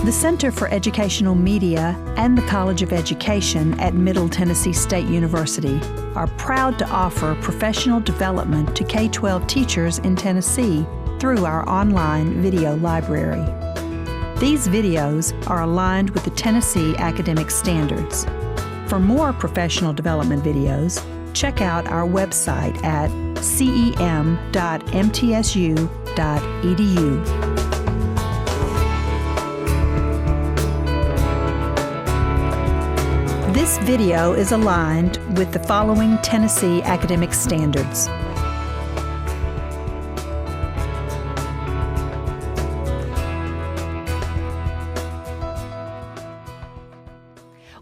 The Center for Educational Media and the College of Education at Middle Tennessee State University are proud to offer professional development to K-12 teachers in Tennessee through our online video library. These videos are aligned with the Tennessee academic standards. For more professional development videos, check out our website at cem.mtsu.edu. This video is aligned with the following Tennessee academic standards.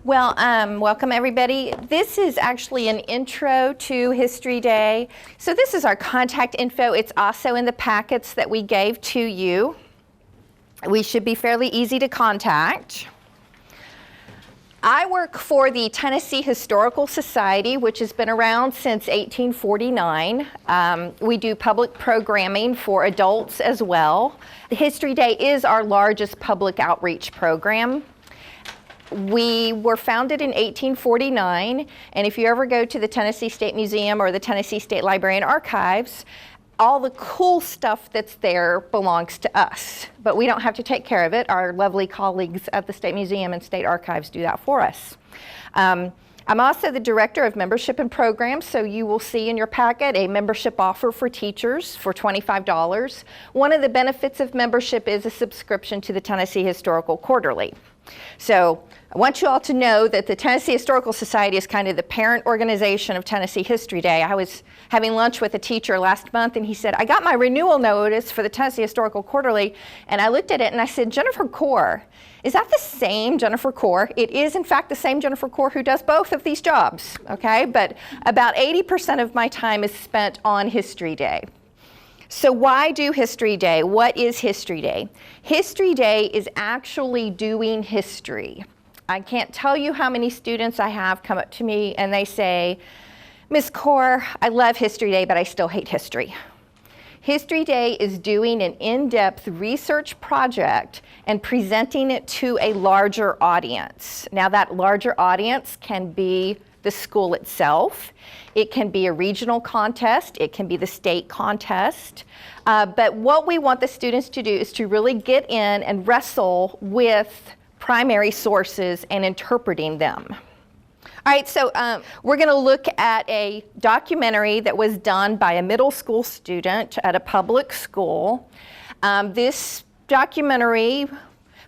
Well, welcome everybody. This is actually an intro to History Day. So this is our contact info. It's also in the packets that we gave to you. We should be fairly easy to contact. I work for the Tennessee Historical Society, which has been around since 1849. We do public programming for adults as well. The History Day is our largest public outreach program. We were founded in 1849, and if you ever go to the Tennessee State Museum or the Tennessee State Library and Archives, all the cool stuff that's there belongs to us, but we don't have to take care of it. Our lovely colleagues at the State Museum and State Archives do that for us. I'm also the Director of Membership and Programs, so you will see in your packet a membership offer for teachers for $25. One of the benefits of membership is a subscription to the Tennessee Historical Quarterly. So I want you all to know that the Tennessee Historical Society is kind of the parent organization of Tennessee History Day. I was having lunch with a teacher last month and he said, I got my renewal notice for the Tennessee Historical Quarterly, and I looked at it and I said, Jennifer Core, is that the same Jennifer Core? It is in fact the same Jennifer Core who does both of these jobs, okay? But about 80% of my time is spent on History Day. So why do History Day? What is History Day? History Day is actually doing history. I can't tell you how many students I have come up to me and they say, Ms. Core, I love History Day, but I still hate history. History Day is doing an in-depth research project and presenting it to a larger audience. Now that larger audience can be the school itself. It can be a regional contest. It can be the state contest. But what we want the students to do is to really get in and wrestle with primary sources and interpreting them. All right, so we're going to look at a documentary that was done by a middle school student at a public school. This documentary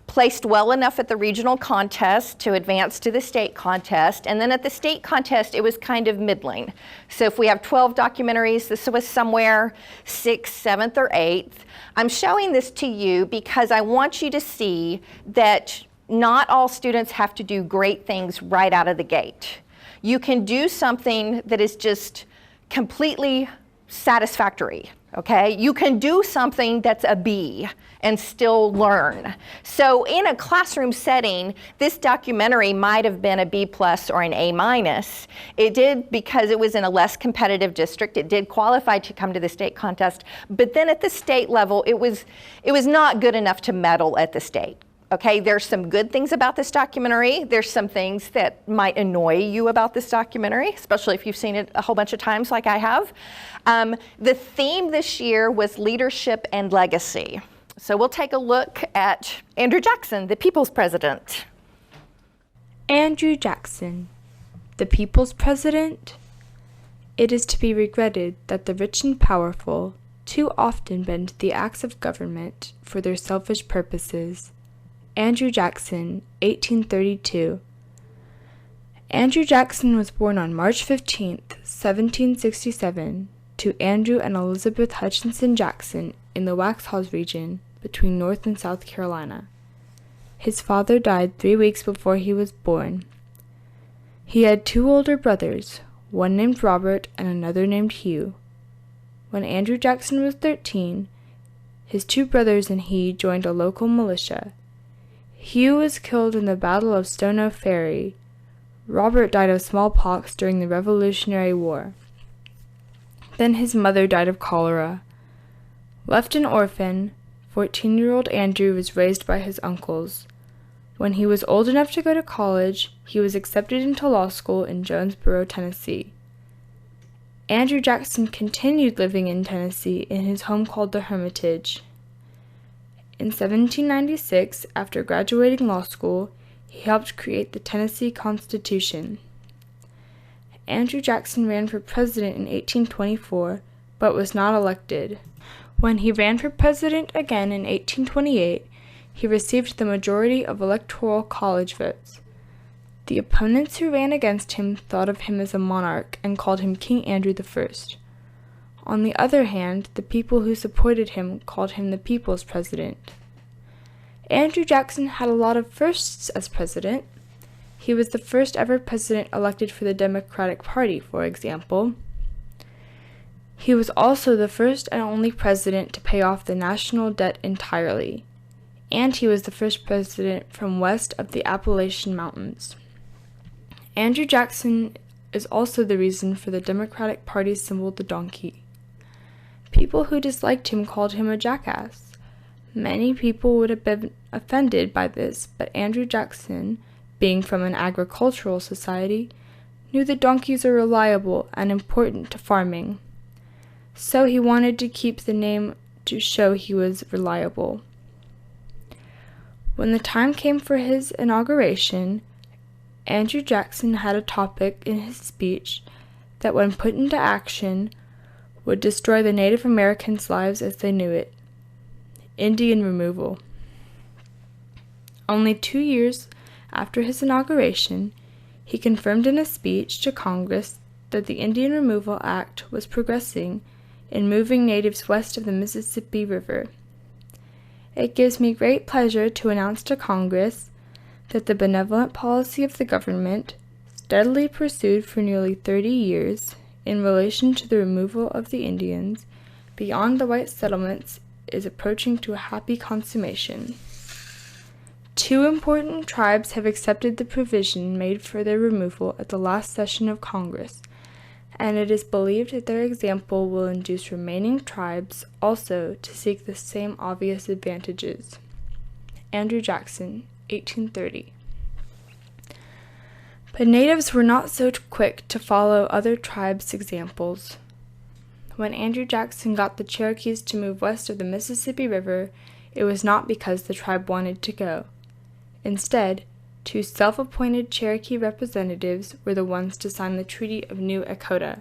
placed well enough at the regional contest to advance to the state contest, and then at the state contest it was kind of middling. So if we have 12 documentaries, this was somewhere 6th, 7th, or 8th. I'm showing this to you because I want you to see that not all students have to do great things right out of the gate. You can do something that is just completely satisfactory, okay? You can do something that's a B and still learn. So in a classroom setting, this documentary might have been a B+ or an A-. It did, because it was in a less competitive district, it did qualify to come to the state contest, but then at the state level, it was not good enough to medal at the state. Okay, there's some good things about this documentary. There's some things that might annoy you about this documentary, especially if you've seen it a whole bunch of times like I have. The theme this year was leadership and legacy. So we'll take a look at Andrew Jackson, the People's President. Andrew Jackson, the People's President. It is to be regretted that the rich and powerful too often bend the axe of government for their selfish purposes. Andrew Jackson, 1832. Andrew Jackson was born on March 15, 1767, to Andrew and Elizabeth Hutchinson Jackson in the Waxhaws region between North and South Carolina. His father died 3 weeks before he was born. He had 2 older brothers, one named Robert and another named Hugh. When Andrew Jackson was 13, his 2 brothers and he joined a local militia. Hugh was killed in the Battle of Stono Ferry. Robert died of smallpox during the Revolutionary War. Then his mother died of cholera. Left an orphan, 14-year-old Andrew was raised by his uncles. When he was old enough to go to college, he was accepted into law school in Jonesboro, Tennessee. Andrew Jackson continued living in Tennessee in his home called the Hermitage. In 1796, after graduating law school, he helped create the Tennessee Constitution. Andrew Jackson ran for president in 1824, but was not elected. When he ran for president again in 1828, he received the majority of electoral college votes. The opponents who ran against him thought of him as a monarch and called him King Andrew I. On the other hand, the people who supported him called him the People's President. Andrew Jackson had a lot of firsts as president. He was the first ever president elected for the Democratic Party, for example. He was also the first and only president to pay off the national debt entirely, and he was the first president from west of the Appalachian Mountains. Andrew Jackson is also the reason for the Democratic Party's symbol, the donkey. People who disliked him called him a jackass. Many people would have been offended by this, but Andrew Jackson, being from an agricultural society, knew that donkeys are reliable and important to farming. So he wanted to keep the name to show he was reliable. When the time came for his inauguration, Andrew Jackson had a topic in his speech that, when put into action, would destroy the Native Americans' lives as they knew it: Indian removal. Only 2 years after his inauguration, he confirmed in a speech to Congress that the Indian Removal Act was progressing in moving natives west of the Mississippi River. It gives me great pleasure to announce to Congress that the benevolent policy of the government, steadily pursued for nearly 30 years in relation to the removal of the Indians beyond the white settlements, is approaching to a happy consummation. 2 important tribes have accepted the provision made for their removal at the last session of Congress, and it is believed that their example will induce remaining tribes also to seek the same obvious advantages. Andrew Jackson, 1830. But natives were not so quick to follow other tribes' examples. When Andrew Jackson got the Cherokees to move west of the Mississippi River, it was not because the tribe wanted to go. Instead, 2 self-appointed Cherokee representatives were the ones to sign the Treaty of New Echota,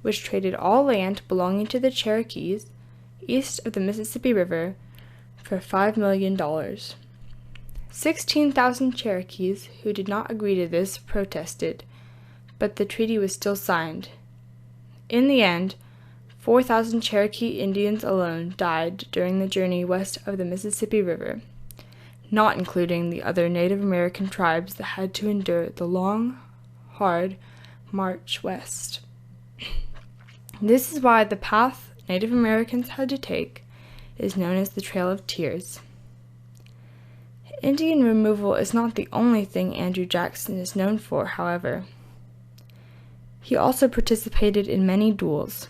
which traded all land belonging to the Cherokees east of the Mississippi River for $5 million. 16,000 Cherokees who did not agree to this protested, but the treaty was still signed. In the end, 4,000 Cherokee Indians alone died during the journey west of the Mississippi River, not including the other Native American tribes that had to endure the long, hard march west. This is why the path Native Americans had to take is known as the Trail of Tears. Indian removal is not the only thing Andrew Jackson is known for, however. He also participated in many duels.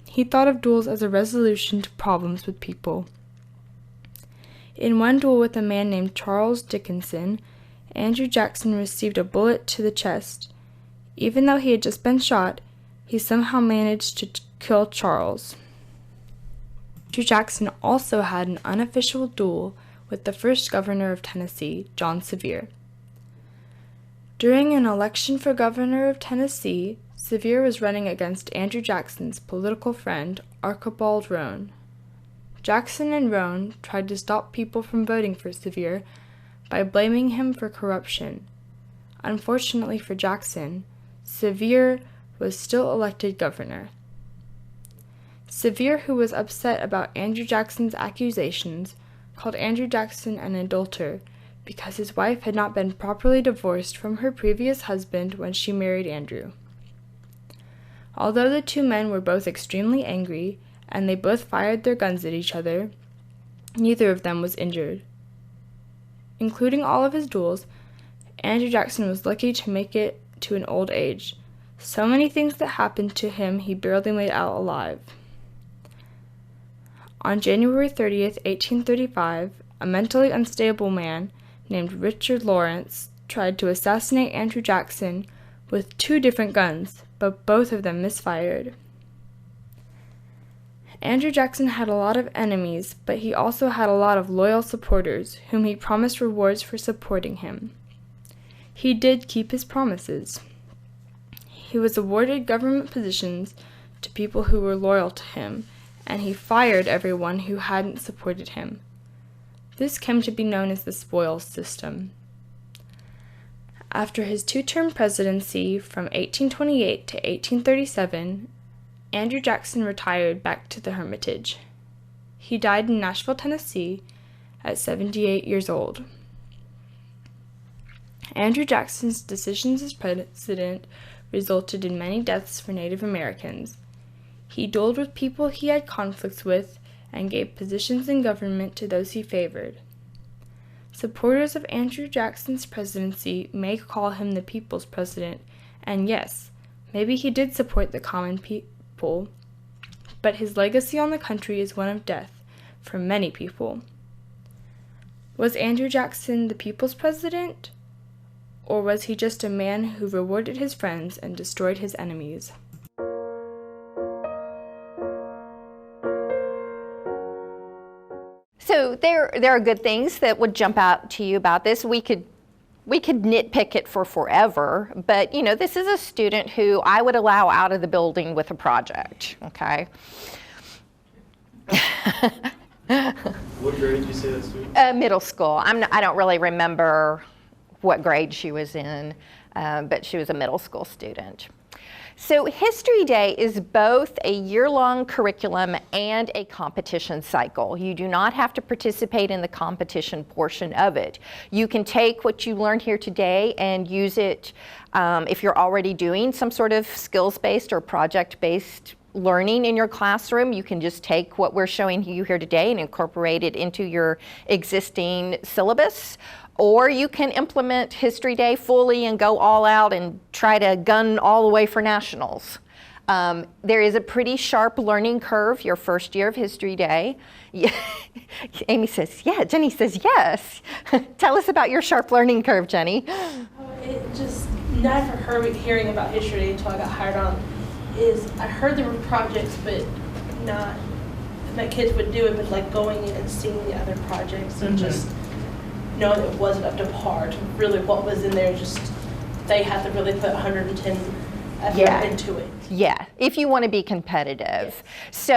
He thought of duels as a resolution to problems with people. In one duel with a man named Charles Dickinson, Andrew Jackson received a bullet to the chest. Even though he had just been shot, he somehow managed to kill Charles. Andrew Jackson also had an unofficial duel with the first governor of Tennessee, John Sevier. During an election for governor of Tennessee, Sevier was running against Andrew Jackson's political friend, Archibald Roane. Jackson and Roane tried to stop people from voting for Sevier by blaming him for corruption. Unfortunately for Jackson, Sevier was still elected governor. Sevier, who was upset about Andrew Jackson's accusations, called Andrew Jackson an adulterer because his wife had not been properly divorced from her previous husband when she married Andrew. Although the 2 men were both extremely angry, and they both fired their guns at each other, neither of them was injured. Including all of his duels, Andrew Jackson was lucky to make it to an old age. So many things that happened to him he barely made out alive. On January 30th, 1835, a mentally unstable man named Richard Lawrence tried to assassinate Andrew Jackson with 2 different guns, but both of them misfired. Andrew Jackson had a lot of enemies, but he also had a lot of loyal supporters whom he promised rewards for supporting him. He did keep his promises. He was awarded government positions to people who were loyal to him, and he fired everyone who hadn't supported him. This came to be known as the spoils system. After his 2-term presidency from 1828 to 1837, Andrew Jackson retired back to the Hermitage. He died in Nashville, Tennessee, at 78 years old. Andrew Jackson's decisions as president resulted in many deaths for Native Americans. He dueled with people he had conflicts with and gave positions in government to those he favored. Supporters of Andrew Jackson's presidency may call him the people's president, and yes, maybe he did support the common people, but his legacy on the country is one of death for many people. Was Andrew Jackson the people's president? Or was he just a man who rewarded his friends and destroyed his enemies? So there are good things that would jump out to you about this. We could nitpick it for forever, but this is a student who I would allow out of the building with a project, okay? What grade did you say that student? Middle school. I don't really remember what grade she was in, but she was a middle school student. So History Day is both a year-long curriculum and a competition cycle. You do not have to participate in the competition portion of it. You can take what you learned here today and use it if you're already doing some sort of skills-based or project-based learning in your classroom. You can just take what we're showing you here today and incorporate it into your existing syllabus. Or you can implement History Day fully and go all out and try to gun all the way for nationals. There is a pretty sharp learning curve your first year of History Day. Amy says, yeah. Jenny says, yes. Tell us about your sharp learning curve, Jenny. It just, never heard hearing about History Day until I got hired on, is I heard there were projects, but not, my kids would do it, but like going in and seeing the other projects and just knowing it wasn't up to par to really what was in there, just they had to really put 110 effort into it. Yeah, if you want to be competitive. Yes.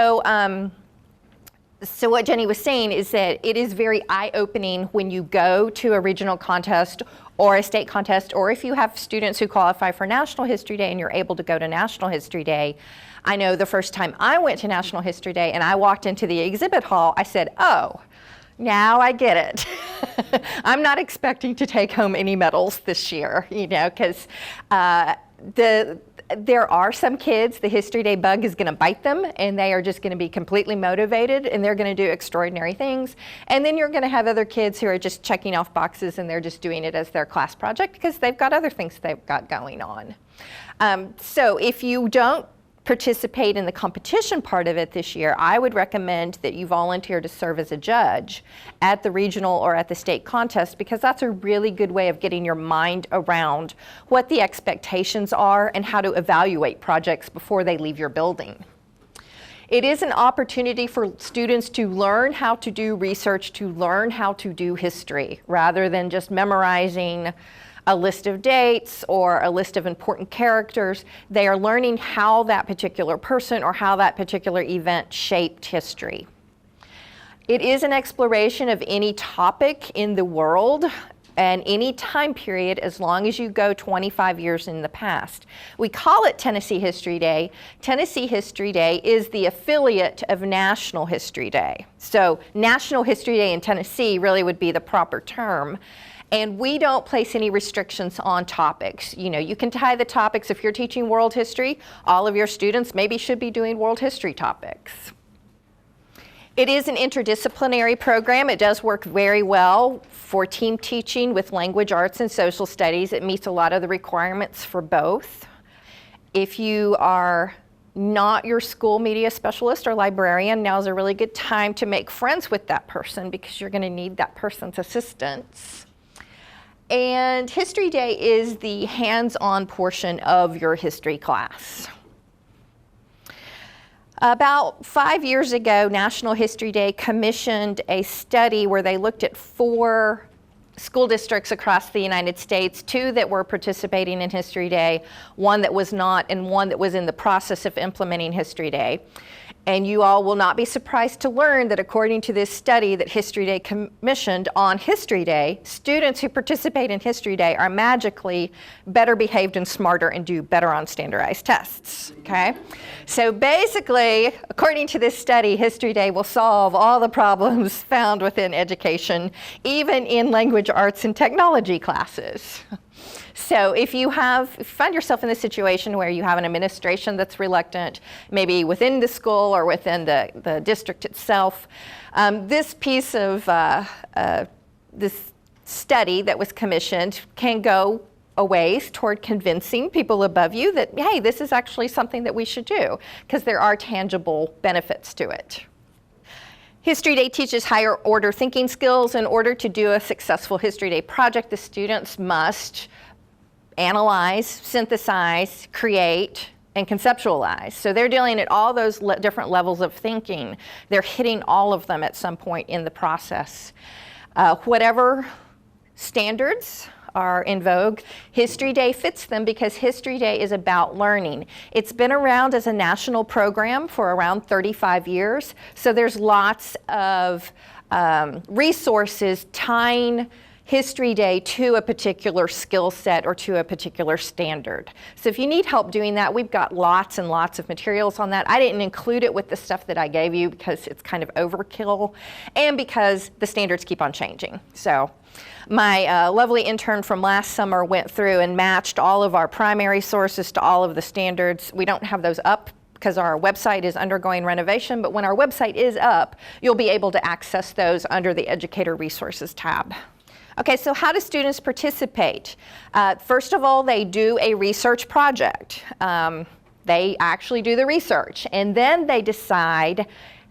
So what Jenny was saying is that it is very eye-opening when you go to a regional contest or a state contest, or if you have students who qualify for National History Day and you're able to go to National History Day. I know the first time I went to National History Day and I walked into the exhibit hall, I said, oh, now I get it. I'm not expecting to take home any medals this year, because there are some kids, the History Day bug is going to bite them, and they are just going to be completely motivated, and they're going to do extraordinary things. And then you're going to have other kids who are just checking off boxes, and they're just doing it as their class project because they've got other things they've got going on. So if you don't participate in the competition part of it this year, I would recommend that you volunteer to serve as a judge at the regional or at the state contest, because that's a really good way of getting your mind around what the expectations are and how to evaluate projects before they leave your building. It is an opportunity for students to learn how to do research, to learn how to do history, rather than just memorizing a list of dates or a list of important characters. They are learning how that particular person or how that particular event shaped history. It is an exploration of any topic in the world and any time period, as long as you go 25 years in the past. We call it Tennessee History Day. Tennessee History Day is the affiliate of National History Day. So National History Day in Tennessee really would be the proper term. And we don't place any restrictions on topics. You can tie the topics. If you're teaching world history, all of your students maybe should be doing world history topics. It is an interdisciplinary program. It does work very well for team teaching with language arts and social studies. It meets a lot of the requirements for both. If you are not your school media specialist or librarian, now's a really good time to make friends with that person, because you're going to need that person's assistance. And History Day is the hands-on portion of your history class. About 5 years ago, National History Day commissioned a study where they looked at 4 school districts across the United States, 2 that were participating in History Day, 1 that was not, and 1 that was in the process of implementing History Day. And you all will not be surprised to learn that according to this study that History Day commissioned on History Day, students who participate in History Day are magically better behaved and smarter and do better on standardized tests, okay? So basically, according to this study, History Day will solve all the problems found within education, even in language arts and technology classes. So if you find yourself in this situation where you have an administration that's reluctant, maybe within the school or within the district itself, this piece of this study that was commissioned can go a ways toward convincing people above you that, hey, this is actually something that we should do, because there are tangible benefits to it. History Day teaches higher order thinking skills. In order to do a successful History Day project, the students must analyze, synthesize, create, and conceptualize. So they're dealing at all those different levels of thinking. They're hitting all of them at some point in the process. Whatever standards are in vogue, History Day fits them because History Day is about learning. It's been around as a national program for around 35 years, so there's lots of resources tying History Day to a particular skill set or to a particular standard. So if you need help doing that, we've got lots and lots of materials on that. I didn't include it with the stuff that I gave you because it's kind of overkill and because the standards keep on changing. So my lovely intern from last summer went through and matched all of our primary sources to all of the standards. We don't have those up because our website is undergoing renovation, but when our website is up, you'll be able to access those under the Educator Resources tab. Okay, so how do students participate? First of all, they do a research project. They actually do the research, and then they decide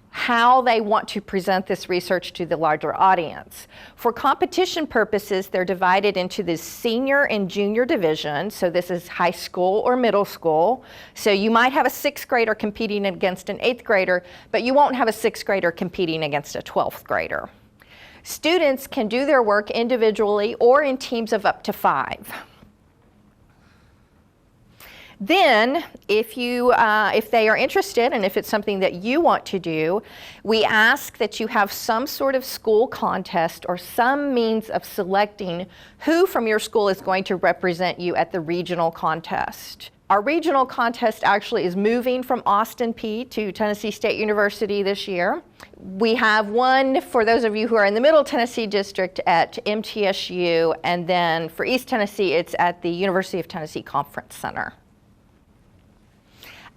how they want to present this research to the larger audience. For competition purposes, they're divided into the senior and junior division. So this is high school or middle school. So you might have a 6th grader competing against an 8th grader, but you won't have a 6th grader competing against a 12th grader. Students can do their work individually or in teams of up to 5. Then, if they are interested and if it's something that you want to do, we ask that you have some sort of school contest or some means of selecting who from your school is going to represent you at the regional contest. Our regional contest actually is moving from Austin Peay to Tennessee State University this year. We have one for those of you who are in the Middle Tennessee District at MTSU, and then for East Tennessee, it's at the University of Tennessee Conference Center.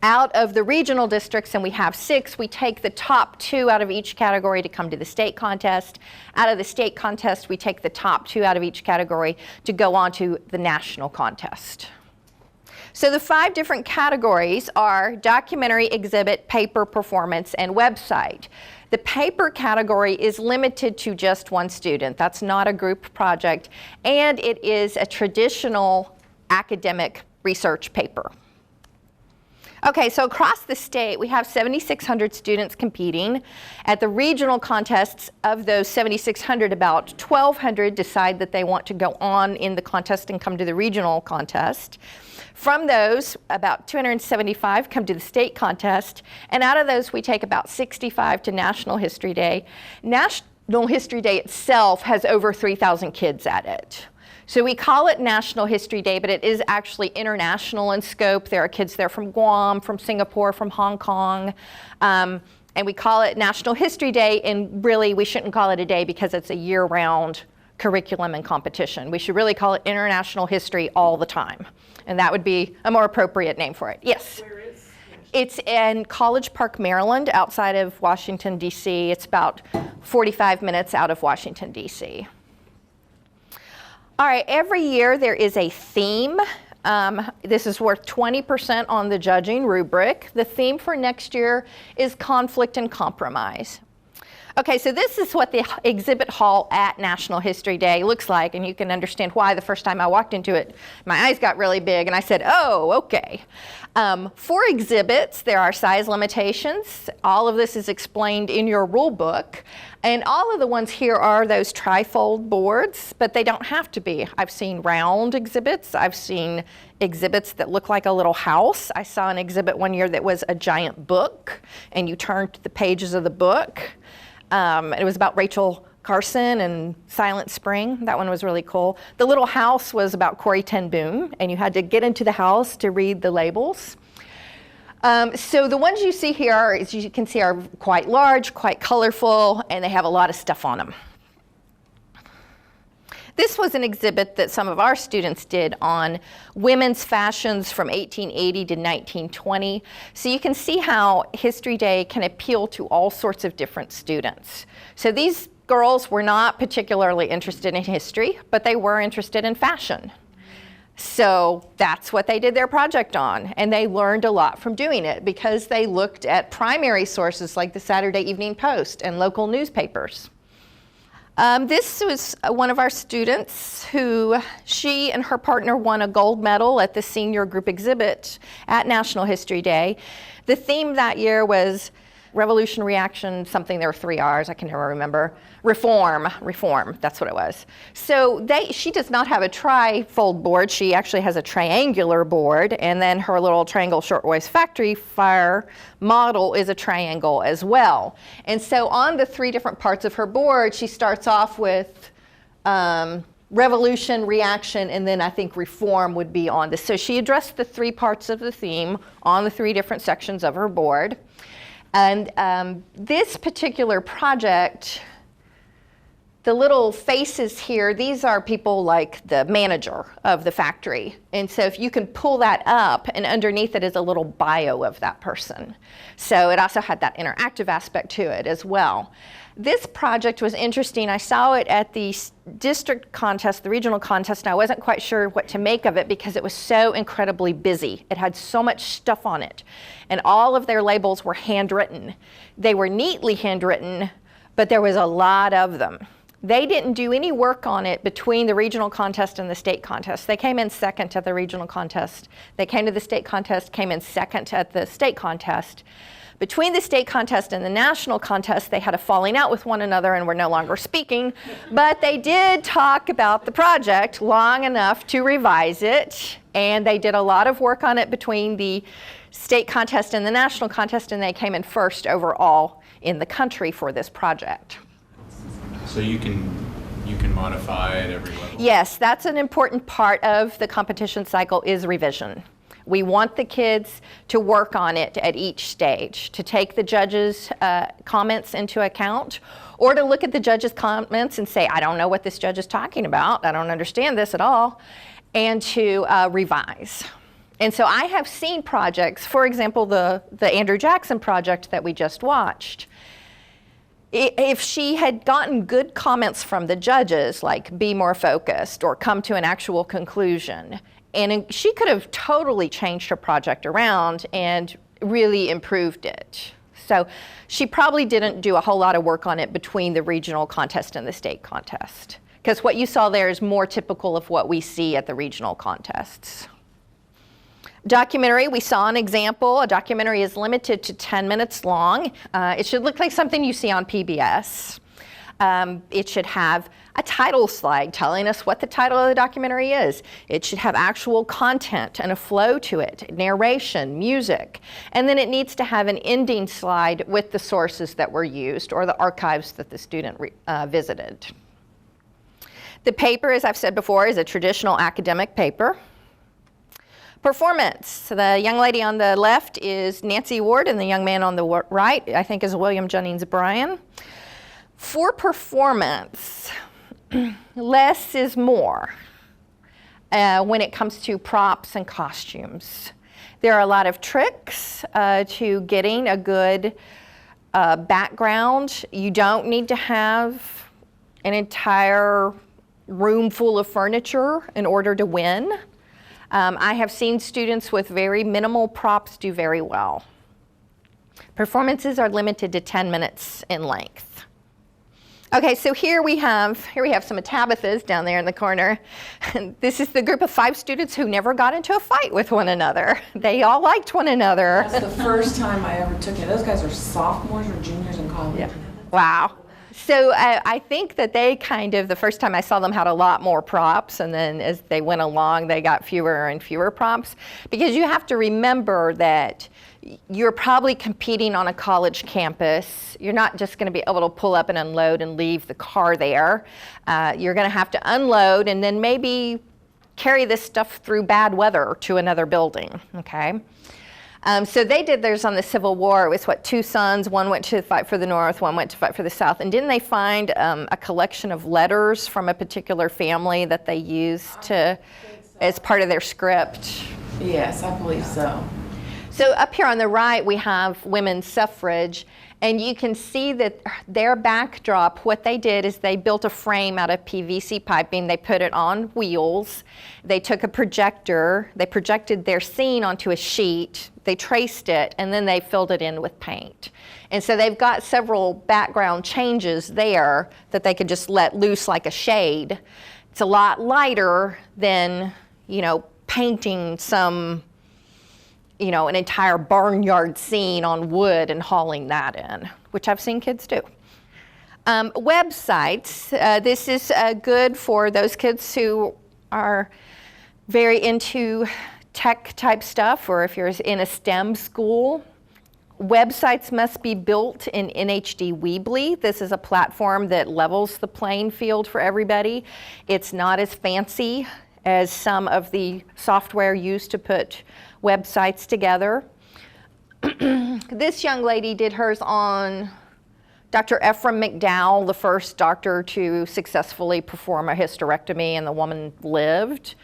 Out of the regional districts, and we have 6, we take the top 2 out of each category to come to the state contest. Out of the state contest, we take the top 2 out of each category to go on to the national contest. So the 5 different categories are documentary, exhibit, paper, performance, and website. The paper category is limited to just 1 student. That's not a group project, and it is a traditional academic research paper. Okay, so across the state, we have 7,600 students competing. At the regional contests, of those 7,600, about 1,200 decide that they want to go on in the contest and come to the regional contest. From those, about 275 come to the state contest, and out of those, we take about 65 to National History Day. National History Day itself has over 3,000 kids at it. So we call it National History Day, but it is actually international in scope. There are kids there from Guam, from Singapore, from Hong Kong, and we call it National History Day, and really we shouldn't call it a day because it's a year-round curriculum and competition. We should really call it International History all the time, and that would be a more appropriate name for it. Yes? Where is? It's in College Park, Maryland, outside of Washington, D.C. It's about 45 minutes out of Washington, D.C. All right, every year there is a theme. This is worth 20% on the judging rubric. The theme for next year is conflict and compromise. Okay, so this is what the exhibit hall at National History Day looks like, and you can understand why the first time I walked into it, my eyes got really big, and I said, oh, okay. For exhibits, there are size limitations. All of this is explained in your rule book, and all of the ones here are those trifold boards, but they don't have to be. I've seen round exhibits. I've seen exhibits that look like a little house. I saw an exhibit one year that was a giant book, and you turned the pages of the book. It was about Rachel Carson and Silent Spring. That one was really cool. The little house was about Corrie ten Boom, and you had to get into the house to read the labels. So the ones you see here, as you can see, are quite large, quite colorful, and they have a lot of stuff on them. This was an exhibit that some of our students did on women's fashions from 1880 to 1920. So you can see how History Day can appeal to all sorts of different students. So these girls were not particularly interested in history, but they were interested in fashion. So that's what they did their project on, and they learned a lot from doing it because they looked at primary sources like the Saturday Evening Post and local newspapers. This was one of our students who, she and her partner won a gold medal at the senior group exhibit at National History Day. The theme that year was Revolution, Reaction, something, there were 3 R's, I can never remember. Reform, that's what it was. So she does not have a tri-fold board, she actually has a triangular board, and then her little triangle shirtwaist factory fire model is a triangle as well. And so on the 3 different parts of her board, she starts off with revolution, reaction, and then I think reform would be on this. So she addressed the 3 parts of the theme on the 3 different sections of her board. And this particular project, the little faces here, these are people like the manager of the factory. And so if you can pull that up, and underneath it is a little bio of that person. So it also had that interactive aspect to it as well. This project was interesting. I saw it at the district contest, the regional contest, and I wasn't quite sure what to make of it because it was so incredibly busy. It had so much stuff on it, and all of their labels were handwritten. They were neatly handwritten, but there was a lot of them. They didn't do any work on it between the regional contest and the state contest. They came in second at the regional contest. They came to the state contest, came in second at the state contest. Between the state contest and the national contest, they had a falling out with one another and were no longer speaking, but they did talk about the project long enough to revise it, and they did a lot of work on it between the state contest and the national contest, and they came in first overall in the country for this project. So you can modify at every level? Yes, that's an important part of the competition cycle is revision. We want the kids to work on it at each stage, to take the judges' comments into account, or to look at the judges' comments and say, I don't know what this judge is talking about, I don't understand this at all, and to revise. And so I have seen projects, for example, the Andrew Jackson project that we just watched. If she had gotten good comments from the judges, like be more focused or come to an actual conclusion, and she could have totally changed her project around and really improved it. So she probably didn't do a whole lot of work on it between the regional contest and the state contest, because what you saw there is more typical of what we see at the regional contests. Documentary, we saw an example. A documentary is limited to 10 minutes long. It should look like something you see on PBS. It should have a title slide telling us what the title of the documentary is. It should have actual content and a flow to it, narration, music, and then it needs to have an ending slide with the sources that were used or the archives that the student visited. The paper, as I've said before, is a traditional academic paper. Performance. So the young lady on the left is Nancy Ward, and the young man on the right, I think, is William Jennings Bryan. For performance, less is more when it comes to props and costumes. There are a lot of tricks to getting a good background. You don't need to have an entire room full of furniture in order to win. I have seen students with very minimal props do very well. Performances are limited to 10 minutes in length. Okay, so here we have some of Tabitha's down there in the corner. And this is the group of 5 students who never got into a fight with one another. They all liked one another. That's the first time I ever took it. Those guys are sophomores or juniors in college. Yeah. Wow. So I think that they the first time I saw them, had a lot more props, and then as they went along, they got fewer and fewer props. Because you have to remember that you're probably competing on a college campus. You're not just going to be able to pull up and unload and leave the car there. You're going to have to unload and then maybe carry this stuff through bad weather to another building, okay? So they did theirs on the Civil War. It was 2 sons, one went to fight for the North, one went to fight for the South. And didn't they find a collection of letters from a particular family that they used as part of their script? Yes, I believe so. So up here on the right, we have women's suffrage, and you can see that their backdrop, what they did is they built a frame out of PVC piping. They put it on wheels. They took a projector. They projected their scene onto a sheet. They traced it, and then they filled it in with paint. And so they've got several background changes there that they could just let loose like a shade. It's a lot lighter than, painting an entire barnyard scene on wood and hauling that in, which I've seen kids do. Websites, this is good for those kids who are very into tech type stuff, or if you're in a STEM school. Websites must be built in NHD Weebly. This is a platform that levels the playing field for everybody. It's not as fancy as some of the software used to put websites together. This young lady did hers on Dr. Ephraim McDowell, the first doctor to successfully perform a hysterectomy, and the woman lived.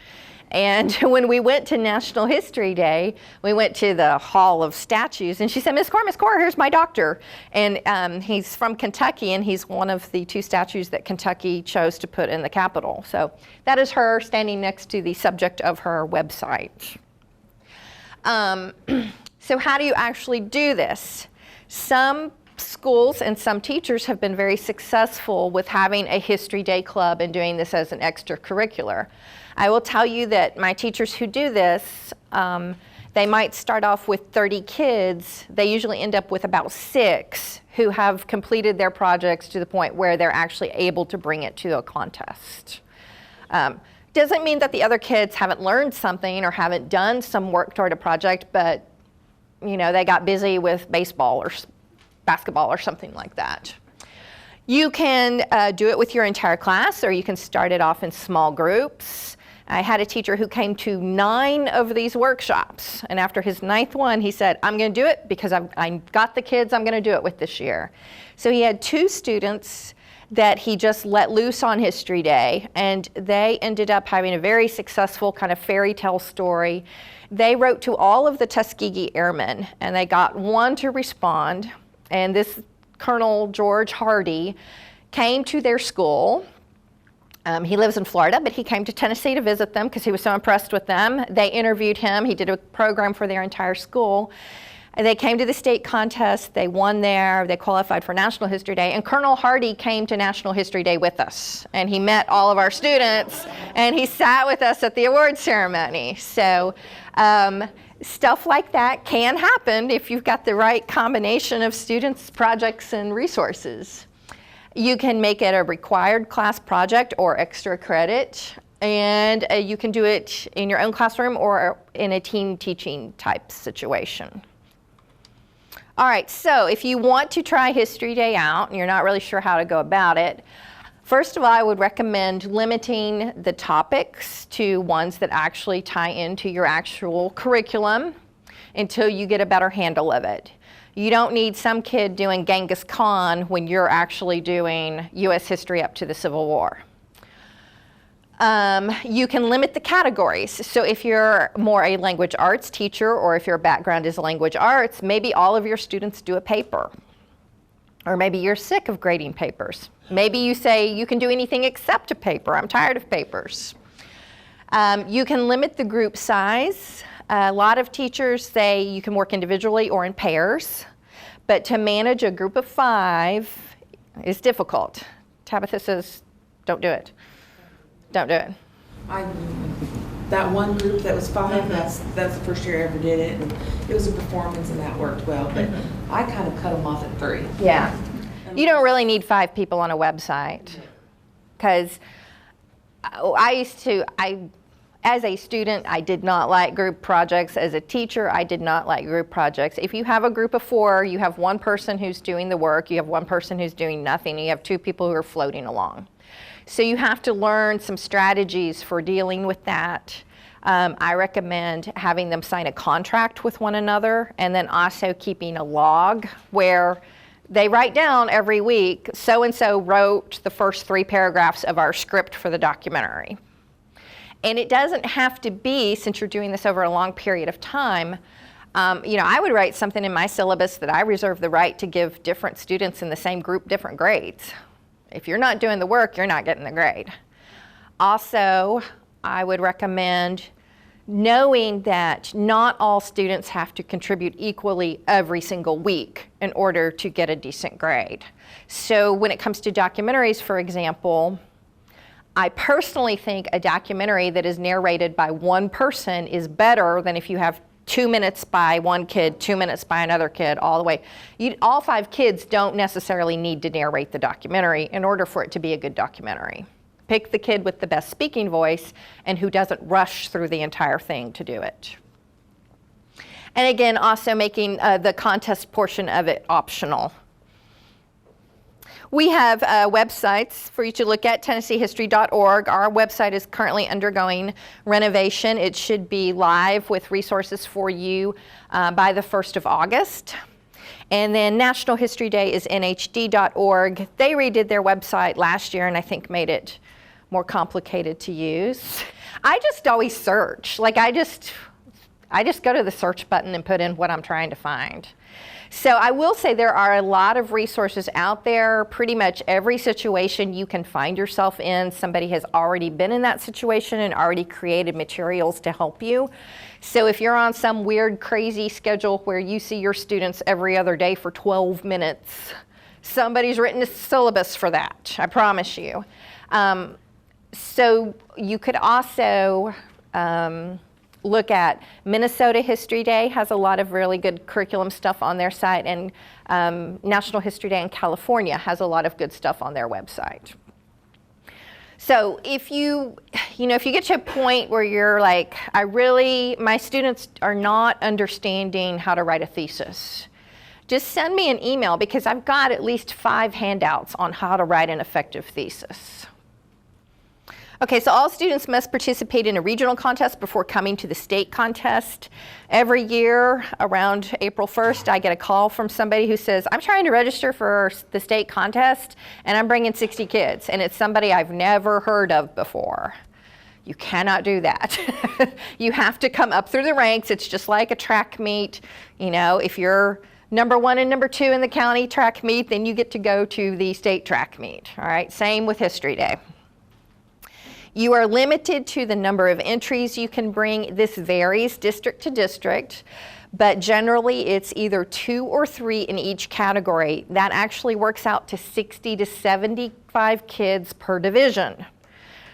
And when we went to National History Day, we went to the Hall of Statues, and she said, Miss Cora, here's my doctor. And he's from Kentucky, and he's one of the 2 statues that Kentucky chose to put in the Capitol. So that is her standing next to the subject of her website. So how do you actually do this? Some schools and some teachers have been very successful with having a History Day club and doing this as an extracurricular. I will tell you that my teachers who do this, they might start off with 30 kids. They usually end up with about 6 who have completed their projects to the point where they're actually able to bring it to a contest. Doesn't mean that the other kids haven't learned something or haven't done some work toward a project, but they got busy with baseball or basketball or something like that. You can do it with your entire class, or you can start it off in small groups. I had a teacher who came to 9 of these workshops, and after his 9th one, he said, I'm going to do it because I got the kids I'm going to do it with this year. So he had 2 students that he just let loose on History Day, and they ended up having a very successful kind of fairy tale story. They wrote to all of the Tuskegee Airmen, and they got 1 to respond, and this Colonel George Hardy came to their school. He lives in Florida, but he came to Tennessee to visit them because he was so impressed with them. They interviewed him. He did a program for their entire school. And they came to the state contest. They won there. They qualified for National History Day. And Colonel Hardy came to National History Day with us. And he met all of our students. And he sat with us at the award ceremony. So stuff like that can happen if you've got the right combination of students, projects, and resources. You can make it a required class project or extra credit, and you can do it in your own classroom or in a team teaching type situation. All right, so if you want to try History Day out and you're not really sure how to go about it, first of all, I would recommend limiting the topics to ones that actually tie into your actual curriculum until you get a better handle of it. You don't need some kid doing Genghis Khan when you're actually doing U.S. history up to the Civil War. You can limit the categories. So if you're more a language arts teacher, or if your background is language arts, maybe all of your students do a paper. Or maybe you're sick of grading papers. Maybe you say you can do anything except a paper. I'm tired of papers. You can limit the group size. A lot of teachers say you can work individually or in pairs, but to manage a group of 5 is difficult. Tabitha says, don't do it. Don't do it. That one group that was 5, that's the first year I ever did it, and it was a performance and that worked well, but I kind of cut them off at 3. Yeah. You don't really need 5 people on a website, because as a student, I did not like group projects. As a teacher, I did not like group projects. If you have a group of 4, you have one person who's doing the work, you have one person who's doing nothing, and you have 2 people who are floating along. So you have to learn some strategies for dealing with that. I recommend having them sign a contract with one another, and then also keeping a log where they write down every week, so-and-so wrote the first 3 paragraphs of our script for the documentary. And it doesn't have to be, since you're doing this over a long period of time, I would write something in my syllabus that I reserve the right to give different students in the same group different grades. If you're not doing the work, you're not getting the grade. Also, I would recommend knowing that not all students have to contribute equally every single week in order to get a decent grade. So when it comes to documentaries, for example, I personally think a documentary that is narrated by one person is better than if you have 2 minutes by one kid, 2 minutes by another kid, all the way. All 5 kids don't necessarily need to narrate the documentary in order for it to be a good documentary. Pick the kid with the best speaking voice and who doesn't rush through the entire thing to do it. And again, also making the contest portion of it optional. We have websites for you to look at, TennesseeHistory.org. Our website is currently undergoing renovation. It should be live with resources for you by the 1st of August. And then National History Day is NHD.org. They redid their website last year and I think made it more complicated to use. I just always search. Like I just go to the search button and put in what I'm trying to find. So I will say there are a lot of resources out there. Pretty much every situation you can find yourself in, somebody has already been in that situation and already created materials to help you. So if you're on some weird, crazy schedule where you see your students every other day for 12 minutes, somebody's written a syllabus for that, I promise you. So you could also look at Minnesota History Day has a lot of really good curriculum stuff on their site, and National History Day in California has a lot of good stuff on their website. So if you get to a point where you're like, my students are not understanding how to write a thesis, just send me an email because I've got at least 5 handouts on how to write an effective thesis. Okay, so all students must participate in a regional contest before coming to the state contest. Every year around April 1st, I get a call from somebody who says, I'm trying to register for the state contest and I'm bringing 60 kids, and it's somebody I've never heard of before. You cannot do that. You have to come up through the ranks. It's just like a track meet. If you're number 1 and number 2 in the county track meet, then you get to go to the state track meet. All right, same with History Day. You are limited to the number of entries you can bring. This varies district to district, but generally it's either 2 or 3 in each category. That actually works out to 60 to 75 kids per division.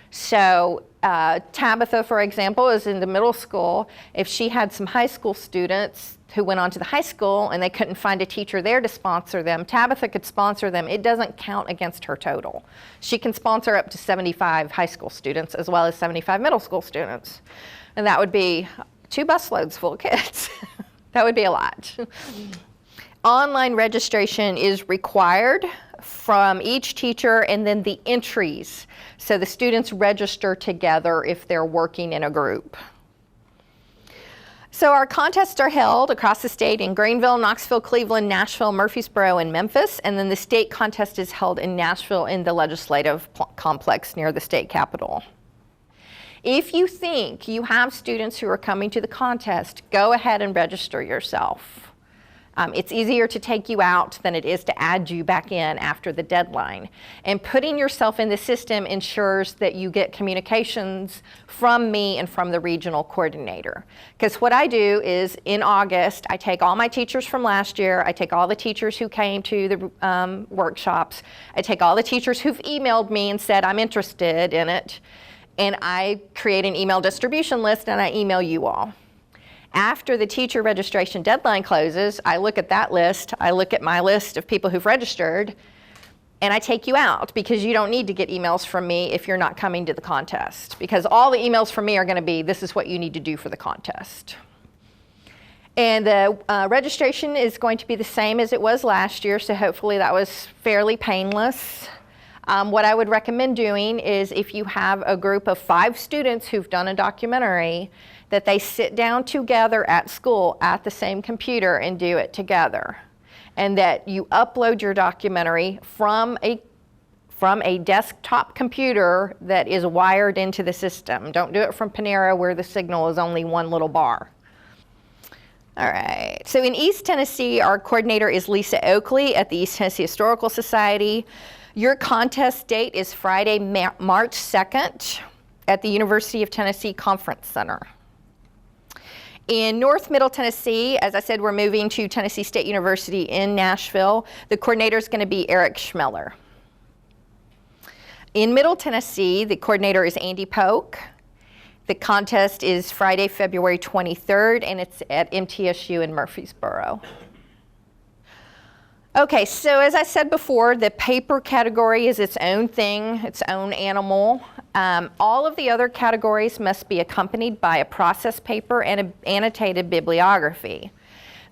So Tabitha, for example, is in the middle school. If she had some high school students who went on to the high school and they couldn't find a teacher there to sponsor them, Tabitha could sponsor them. It doesn't count against her total. She can sponsor up to 75 high school students as well as 75 middle school students. And that would be 2 busloads full of kids. That would be a lot. Online registration is required from each teacher, and then the entries. So the students register together if they're working in a group. So our contests are held across the state in Greenville, Knoxville, Cleveland, Nashville, Murfreesboro, and Memphis. And then the state contest is held in Nashville in the legislative complex near the state capitol. If you think you have students who are coming to the contest, go ahead and register yourself. It's easier to take you out than it is to add you back in after the deadline. And putting yourself in the system ensures that you get communications from me and from the regional coordinator. Because what I do is in August, I take all my teachers from last year, I take all the teachers who came to the workshops, I take all the teachers who've emailed me and said I'm interested in it, and I create an email distribution list and I email you all. After the teacher registration deadline closes, I look at that list, I look at my list of people who've registered, and I take you out because you don't need to get emails from me if you're not coming to the contest. Because all the emails from me are going to be, this is what you need to do for the contest. And the registration is going to be the same as it was last year, so hopefully that was fairly painless. What I would recommend doing is if you have a group of 5 students who've done a documentary, that they sit down together at school at the same computer and do it together. And that you upload your documentary from a desktop computer that is wired into the system. Don't do it from Panera where the signal is only one little bar. All right, so in East Tennessee, our coordinator is Lisa Oakley at the East Tennessee Historical Society. Your contest date is Friday, March 2nd at the University of Tennessee Conference Center. In North Middle Tennessee, as I said, we're moving to Tennessee State University in Nashville. The coordinator is going to be Eric Schmeller. In Middle Tennessee, the coordinator is Andy Polk. The contest is Friday, February 23rd, and it's at MTSU in Murfreesboro. Okay, so as I said before, the paper category is its own thing, its own animal. All of the other categories must be accompanied by a process paper and an annotated bibliography.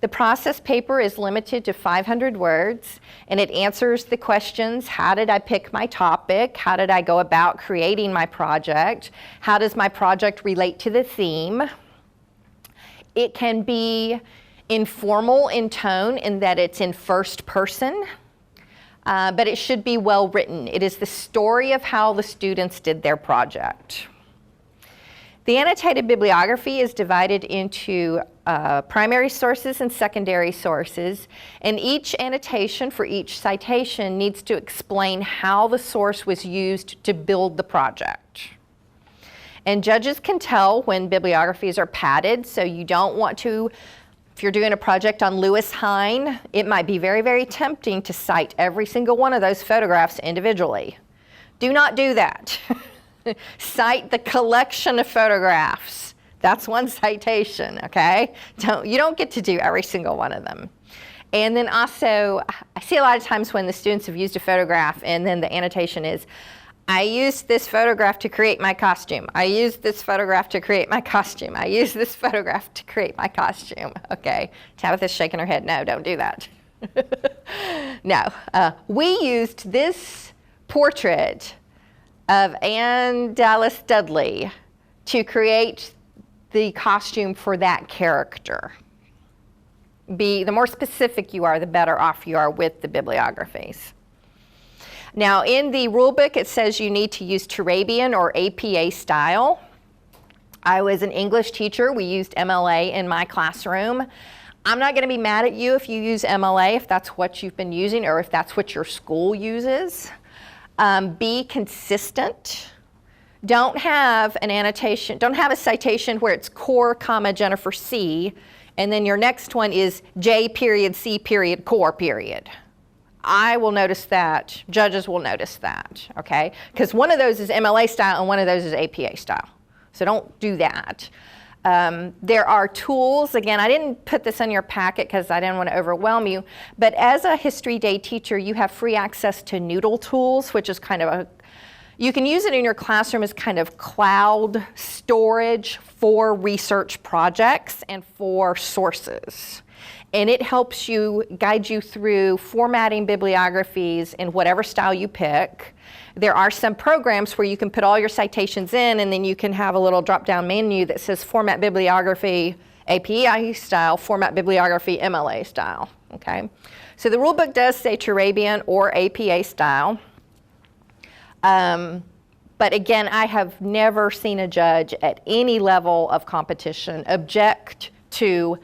The process paper is limited to 500 words, and it answers the questions: how did I pick my topic? How did I go about creating my project? How does my project relate to the theme? It can be informal in tone in that it's in first person, but it should be well written. It is the story of how the students did their project. The annotated bibliography is divided into primary sources and secondary sources, and each annotation for each citation needs to explain how the source was used to build the project. And judges can tell when bibliographies are padded, so you don't want to. If you're doing a project on Lewis Hine, it might be very, very tempting to cite every single one of those photographs individually. Do not do that. Cite the collection of photographs. That's one citation, okay? You don't get to do every single one of them. And then also, I see a lot of times when the students have used a photograph and then the annotation is, I used this photograph to create my costume. I used this photograph to create my costume. I used this photograph to create my costume. Okay, Tabitha's shaking her head. No, don't do that. No, we used this portrait of Anne Dallas Dudley to create the costume for that character. The more specific you are, the better off you are with the bibliographies. Now, in the rule book, it says you need to use Turabian or APA style. I was an English teacher. We used MLA in my classroom. I'm not going to be mad at you if you use MLA, if that's what you've been using or if that's what your school uses. Be consistent. Don't have an annotation, don't have a citation where it's core, comma, Jennifer C, and then your next one is J period, C period, core period. I will notice that, judges will notice that, okay? Because one of those is MLA style and one of those is APA style. So don't do that. There are tools, again, I didn't put this in your packet because I didn't want to overwhelm you, but as a History Day teacher, you have free access to Noodle tools, which is kind of you can use it in your classroom as kind of cloud storage for research projects and for sources. And it helps you, guide you through formatting bibliographies in whatever style you pick. There are some programs where you can put all your citations in and then you can have a little drop-down menu that says format bibliography APA style, format bibliography MLA style, okay? So the rule book does say Turabian or APA style. But again, I have never seen a judge at any level of competition object to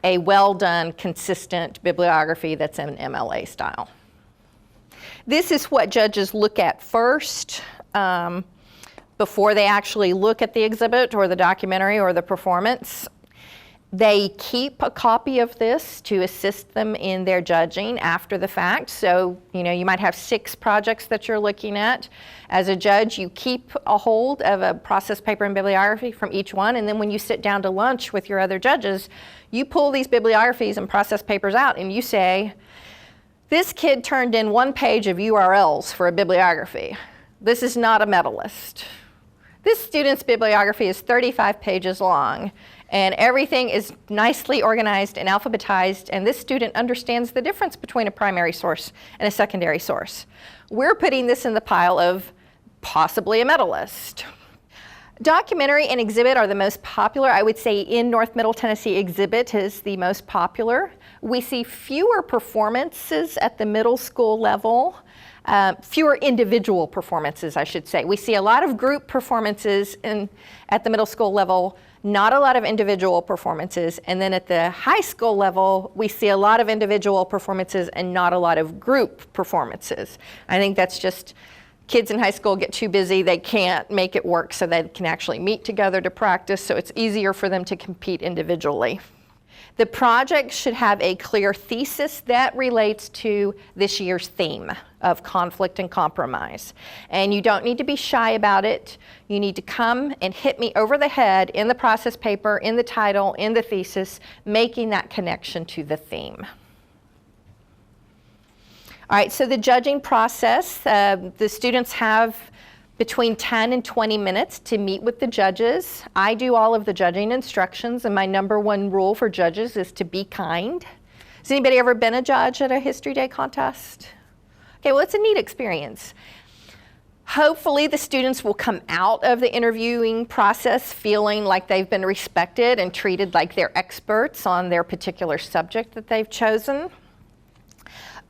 a well-done, consistent bibliography that's in MLA style. This is what judges look at first before they actually look at the exhibit or the documentary or the performance. They keep a copy of this to assist them in their judging after the fact. So, you might have 6 projects that you're looking at. As a judge, you keep a hold of a process paper and bibliography from each one, and then when you sit down to lunch with your other judges, you pull these bibliographies and process papers out and you say, this kid turned in 1 page of URLs for a bibliography. This is not a medalist. This student's bibliography is 35 pages long, and everything is nicely organized and alphabetized, and this student understands the difference between a primary source and a secondary source. We're putting this in the pile of possibly a medalist. Documentary and exhibit are the most popular. I would say in North Middle Tennessee, exhibit is the most popular. We see fewer performances at the middle school level. Fewer individual performances, I should say. We see a lot of group performances at the middle school level, not a lot of individual performances. And then at the high school level, we see a lot of individual performances and not a lot of group performances. I think that's just kids in high school get too busy. They can't make it work so they can actually meet together to practice, so it's easier for them to compete individually. The project should have a clear thesis that relates to this year's theme of conflict and compromise. And you don't need to be shy about it. You need to come and hit me over the head in the process paper, in the title, in the thesis, making that connection to the theme. All right, so the judging process, the students have between 10 and 20 minutes to meet with the judges. I do all of the judging instructions, and my #1 rule for judges is to be kind. Has anybody ever been a judge at a History Day contest? Okay, well, it's a neat experience. Hopefully the students will come out of the interviewing process feeling like they've been respected and treated like they're experts on their particular subject that they've chosen.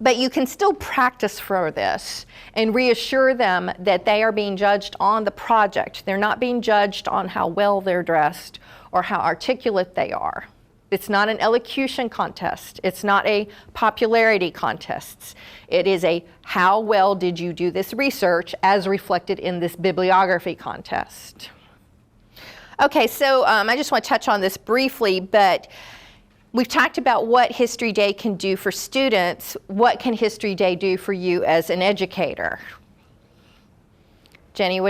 But you can still practice for this and reassure them that they are being judged on the project. They're not being judged on how well they're dressed or how articulate they are. It's not an elocution contest. It's not a popularity contest. It is a how well did you do this research as reflected in this bibliography contest. Okay, so I just want to touch on this briefly, but we've talked about what History Day can do for students. What can History Day do for you as an educator? Jenny,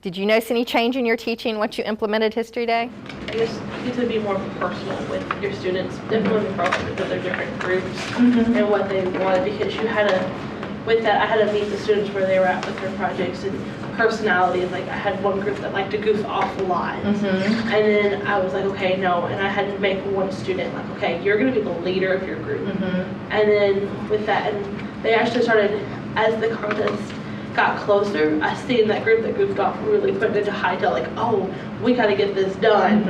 did you notice any change in your teaching once you implemented History Day? I guess you get to be more personal with your students, definitely personal because they're different groups and what they want, because you had to, with that, I had to meet the students where they were at with their projects and personalities. Like I had one group that liked to goof off a lot, and then I was like, okay, no, and I had to make one student like, okay, you're going to be the leader of your group, and then with that, and they actually started, as the contest got closer, I seen that group that goofed off really put into hightail, like, oh, we got to get this done.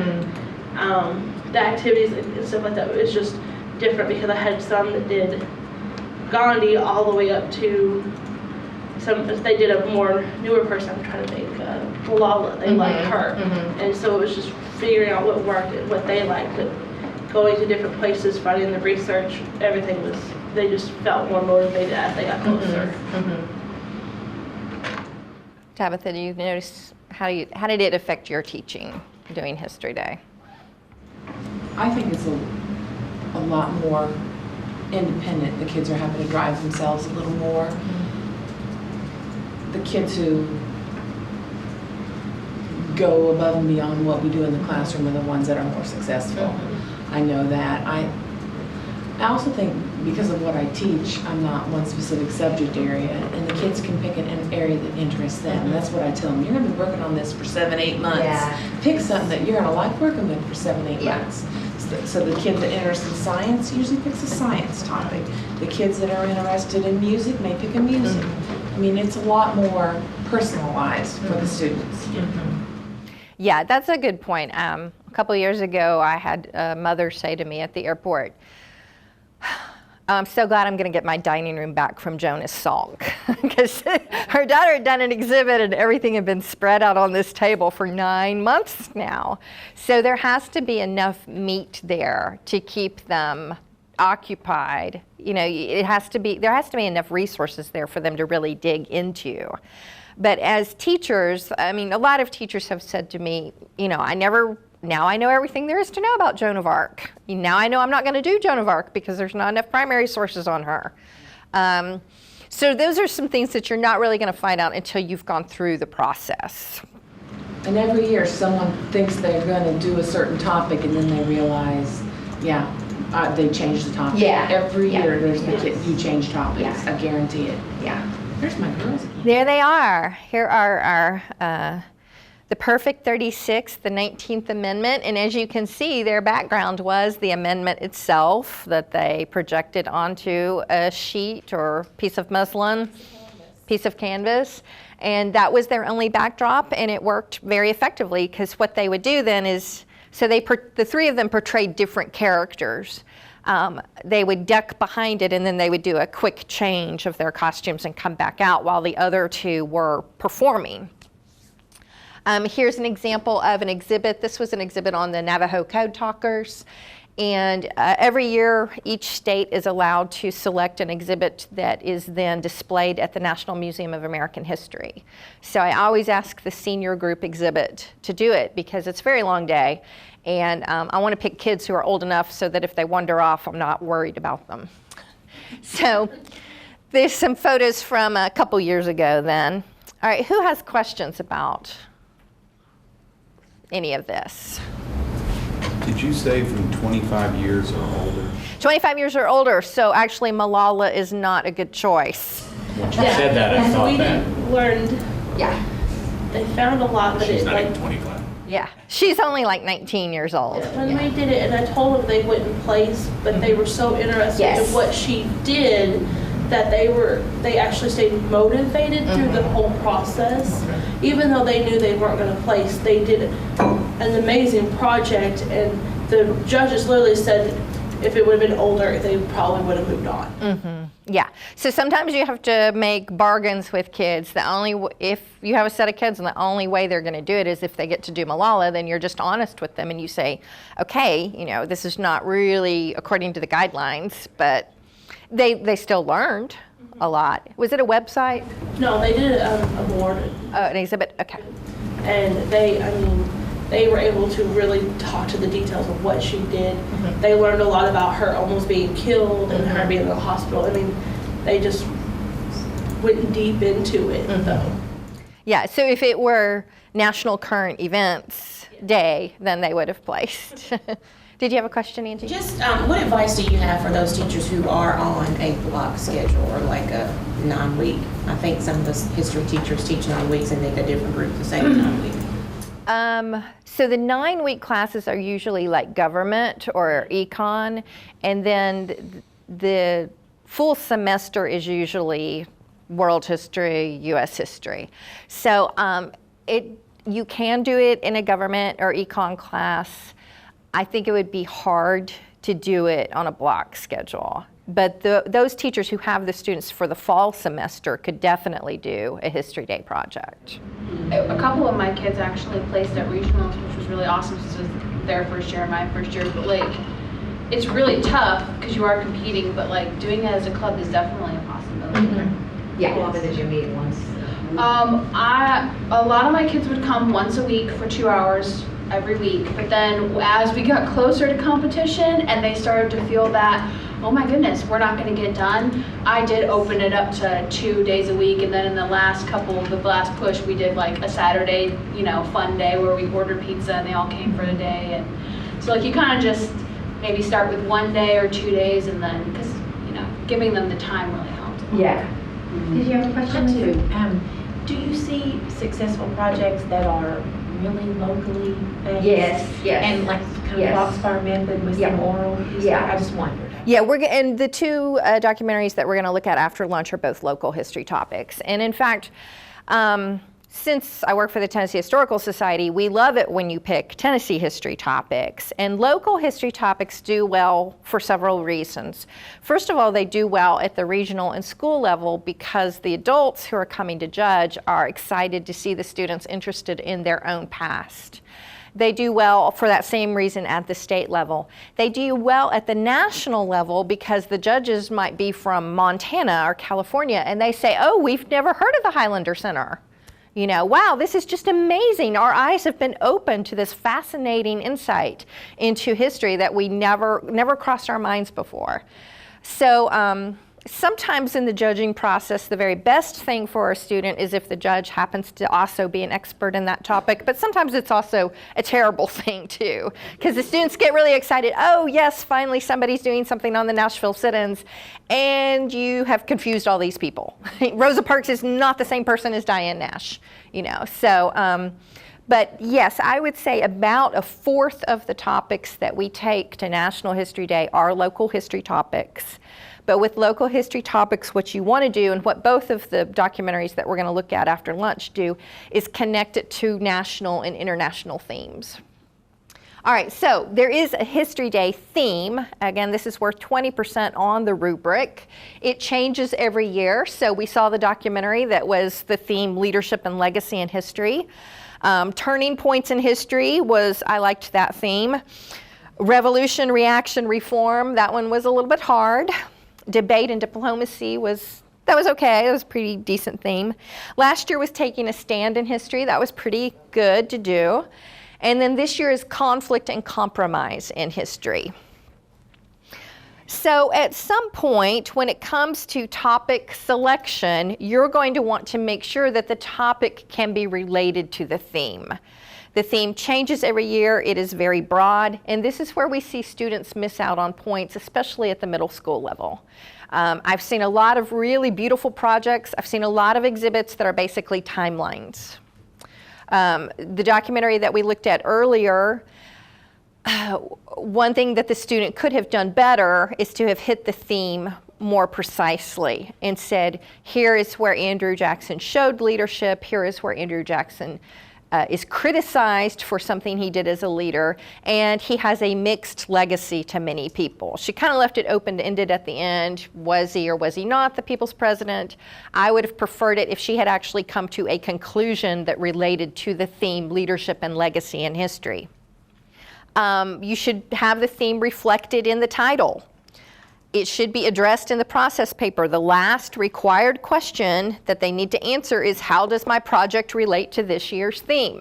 The activities and stuff like that, it was just different because I had some that did Gandhi all the way up to some, they did a more newer person, I'm trying to think, Malala, they liked her. And so it was just figuring out what worked and what they liked, but going to different places, finding the research, everything was, they just felt more motivated as they got closer. Tabitha, do you notice, how did it affect your teaching doing History Day? I think it's a lot more independent. The kids are having to drive themselves a little more. The kids who go above and beyond what we do in the classroom are the ones that are more successful. I know that. I also think because of what I teach, I'm not one specific subject area, and the kids can pick an area that interests them. That's what I tell them. You're going to be working on this for 7-8 months. Pick something that you're going to like working with for 7-8 months. So the kid that interested in science usually picks a science topic. The kids that are interested in music may pick a music. I mean, it's a lot more personalized for the students. Yeah, that's a good point. A couple of years ago, I had a mother say to me at the airport, I'm so glad I'm going to get my dining room back from Jonas Salk, because her daughter had done an exhibit and everything had been spread out on this table for 9 months now. So there has to be enough meat there to keep them occupied. You know, there has to be enough resources there for them to really dig into. But as teachers, I mean, a lot of teachers have said to me, you know, now I know everything there is to know about Joan of Arc. Now I know I'm not going to do Joan of Arc because there's not enough primary sources on her. So those are some things that you're not really going to find out until you've gone through the process. And every year someone thinks they're going to do a certain topic and then they realize, they change the topic. Yeah. Every year there's Yes. you change topics. I guarantee it. Yeah. There's my girls again. There they are. Here are our the Perfect 36, the 19th Amendment, and as you can see, their background was the amendment itself that they projected onto a sheet or piece of muslin, piece of canvas, and that was their only backdrop, and it worked very effectively because what they would do then is, so the three of them portrayed different characters. They would duck behind it and then they would do a quick change of their costumes and come back out while the other two were performing. Here's an example of an exhibit. This was an exhibit on the Navajo Code Talkers. And every year, each state is allowed to select an exhibit that is then displayed at the National Museum of American History. So I always ask the senior group exhibit to do it because it's a very long day. And I want to pick kids who are old enough so that if they wander off, I'm not worried about them. So there's some photos from a couple years ago then. All right, who has questions about any of this? Did you say from 25 years or older? 25 years or older, so actually Malala is not a good choice. When you said that, I thought that. Learned, they found a lot, but She's it not like, even 25. Yeah, she's only like 19 years old. when we did it, and I told them they wouldn't place, but they were so interested Yes. in what she did that they actually stayed motivated through the whole process. Even though they knew they weren't going to place, they did an amazing project, and the judges literally said if it would have been older, they probably would have moved on. Yeah, so sometimes you have to make bargains with kids. If you have a set of kids and the only way they're going to do it is if they get to do Malala, then you're just honest with them and you say, okay, you know, this is not really according to the guidelines, but they still learned a lot. Was it a website? No, they did a board, Oh, an exhibit? Okay. and they were able to really talk to the details of what she did. They learned a lot about her almost being killed and her being in the hospital. I mean, they just went deep into it, though. Yeah, so if it were National Current Events Day, then they would have placed. Did you have a question, Angie? Just what advice do you have for those teachers who are on a block schedule or like a 9-week? I think some of the history teachers teach 9 weeks and think a different group the same 9 week. So the 9-week classes are usually like government or econ, and then the full semester is usually world history, U.S. history. So you can do it in a government or econ class. I think it would be hard to do it on a block schedule. But those teachers who have the students for the fall semester could definitely do a History Day project. A couple of my kids actually placed at regionals, which was really awesome since it was their first year and my first year. But like, it's really tough because you are competing, but like doing it as a club is definitely a possibility. Yeah. How often did you meet once? A lot of my kids would come once a week for 2 hours every week. But then as we got closer to competition and they started to feel that, oh my goodness, we're not going to get done, I did open it up to 2 days a week. And then in the last push, we did like a Saturday, fun day where we ordered pizza and they all came for the day. And so like you kind of just maybe start with 1 day or 2 days, and then because giving them the time really helped. Yeah. Did you have a question? Too. Do you see successful projects that are really locally based? Yes. And like kind of Foxfire method with some oral history? I just wondered. Yeah, and the two documentaries that we're going to look at after lunch are both local history topics. And in fact, since I work for the Tennessee Historical Society, we love it when you pick Tennessee history topics. And local history topics do well for several reasons. First of all, they do well at the regional and school level because the adults who are coming to judge are excited to see the students interested in their own past. They do well for that same reason at the state level. They do well at the national level because the judges might be from Montana or California and they say, oh, we've never heard of the Highlander Center. You know, wow, this is just amazing. Our eyes have been opened to this fascinating insight into history that we never crossed our minds before. So sometimes in the judging process, the very best thing for a student is if the judge happens to also be an expert in that topic, but sometimes it's also a terrible thing too, because the students get really excited. Oh yes, finally somebody's doing something on the Nashville sit-ins, and you have confused all these people. Rosa Parks is not the same person as Diane Nash, you know, so, but yes, I would say about 1/4 of the topics that we take to National History Day are local history topics. But with local history topics, what you want to do, and what both of the documentaries that we're going to look at after lunch do, is connect it to national and international themes. All right, so there is a History Day theme. Again, this is worth 20% on the rubric. It changes every year. So we saw the documentary that was the theme Leadership and Legacy in History. Turning Points in History I liked that theme. Revolution, Reaction, Reform, that one was a little bit hard. Debate and Diplomacy was okay. It was a pretty decent theme. Last year was Taking a Stand in History. That was pretty good to do. And then this year is Conflict and Compromise in History. So at some point, when it comes to topic selection, you're going to want to make sure that the topic can be related to the theme. The theme changes every year. It is very broad, and this is where we see students miss out on points, especially at the middle school level. I've seen a lot of really beautiful projects. I've seen a lot of exhibits that are basically timelines. The documentary that we looked at earlier, one thing that the student could have done better is to have hit the theme more precisely and said, here is where Andrew Jackson showed leadership, here is where Andrew Jackson is criticized for something he did as a leader, and he has a mixed legacy to many people. She kind of left it open-ended at the end. Was he or was he not the people's president? I would have preferred it if she had actually come to a conclusion that related to the theme Leadership and Legacy in History. You should have the theme reflected in the title. It should be addressed in the process paper. The last required question that they need to answer is, how does my project relate to this year's theme?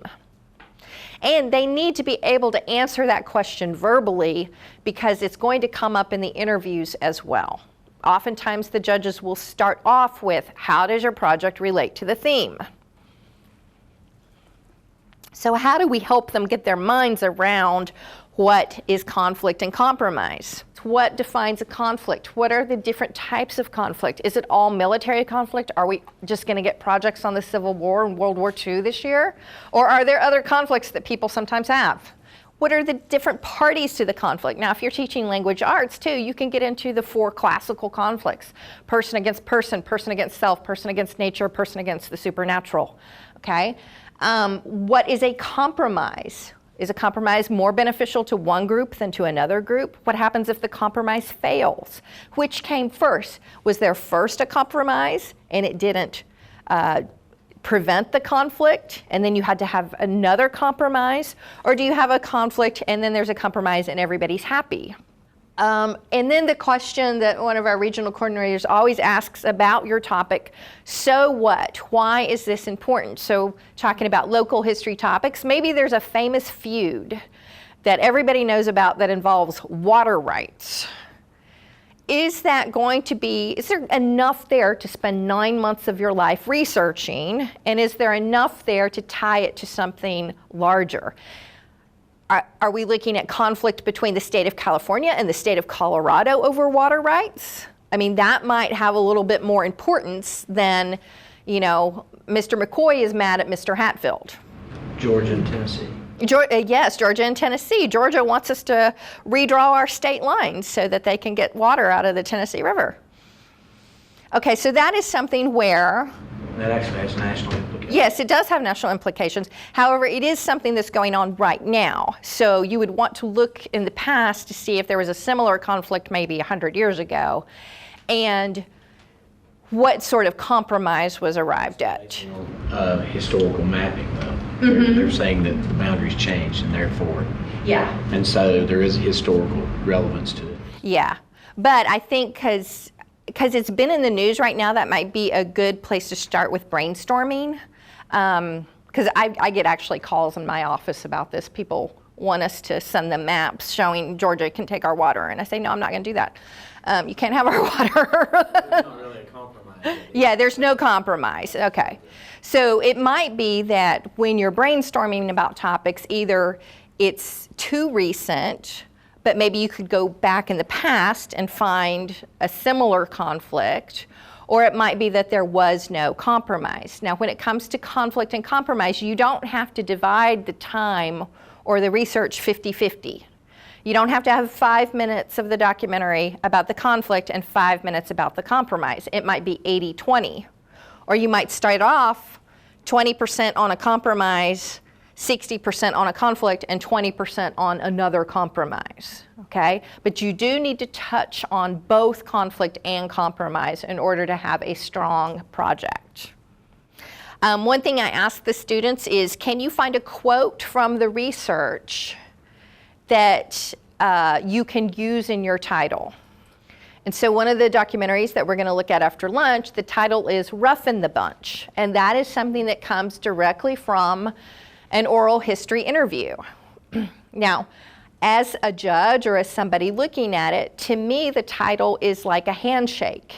And they need to be able to answer that question verbally because it's going to come up in the interviews as well. Oftentimes the judges will start off with, how does your project relate to the theme? So how do we help them get their minds around what is conflict and compromise? What defines a conflict? What are the different types of conflict? Is it all military conflict? Are we just going to get projects on the Civil War and World War II this year? Or are there other conflicts that people sometimes have? What are the different parties to the conflict? Now, if you're teaching language arts too, you can get into the 4 classical conflicts. Person against person, person against self, person against nature, person against the supernatural. Okay? What is a compromise? Is a compromise more beneficial to one group than to another group? What happens if the compromise fails? Which came first? Was there first a compromise and it didn't prevent the conflict, and then you had to have another compromise? Or do you have a conflict and then there's a compromise and everybody's happy? And then the question that one of our regional coordinators always asks about your topic, so what? Why is this important? So talking about local history topics, maybe there's a famous feud that everybody knows about that involves water rights. Is there enough there to spend 9 months of your life researching? And is there enough there to tie it to something larger? Are we looking at conflict between the state of California and the state of Colorado over water rights? I mean, that might have a little bit more importance than, you know, Mr. McCoy is mad at Mr. Hatfield. Georgia and Tennessee. Yes, Georgia and Tennessee. Georgia wants us to redraw our state lines so that they can get water out of the Tennessee River. Okay, so that is something where That actually has national implications. Yes, it does have national implications. However, it is something that's going on right now. So you would want to look in the past to see if there was a similar conflict maybe 100 years ago, and what sort of compromise was arrived at. Historical mapping, though. Mm-hmm. They're saying that the boundaries changed, and therefore. Yeah. And so there is historical relevance to it. Yeah, but I think because it's been in the news right now, that might be a good place to start with brainstorming. Because I get actually calls in my office about this. People want us to send them maps showing Georgia can take our water, and I say, no, I'm not going to do that. You can't have our water. There's not really a compromise. Yeah, there's no compromise. Okay. So it might be that when you're brainstorming about topics, either it's too recent, but maybe you could go back in the past and find a similar conflict, or it might be that there was no compromise. Now, when it comes to conflict and compromise, you don't have to divide the time or the research 50-50. You don't have to have 5 minutes of the documentary about the conflict and 5 minutes about the compromise. It might be 80-20. Or you might start off 20% on a compromise, 60% on a conflict, and 20% on another compromise, okay? But you do need to touch on both conflict and compromise in order to have a strong project. One thing I ask the students is, can you find a quote from the research that you can use in your title? And so one of the documentaries that we're going to look at after lunch, the title is Roughin' the Bunch, and that is something that comes directly from an oral history interview. Now, as a judge or as somebody looking at it, to me the title is like a handshake.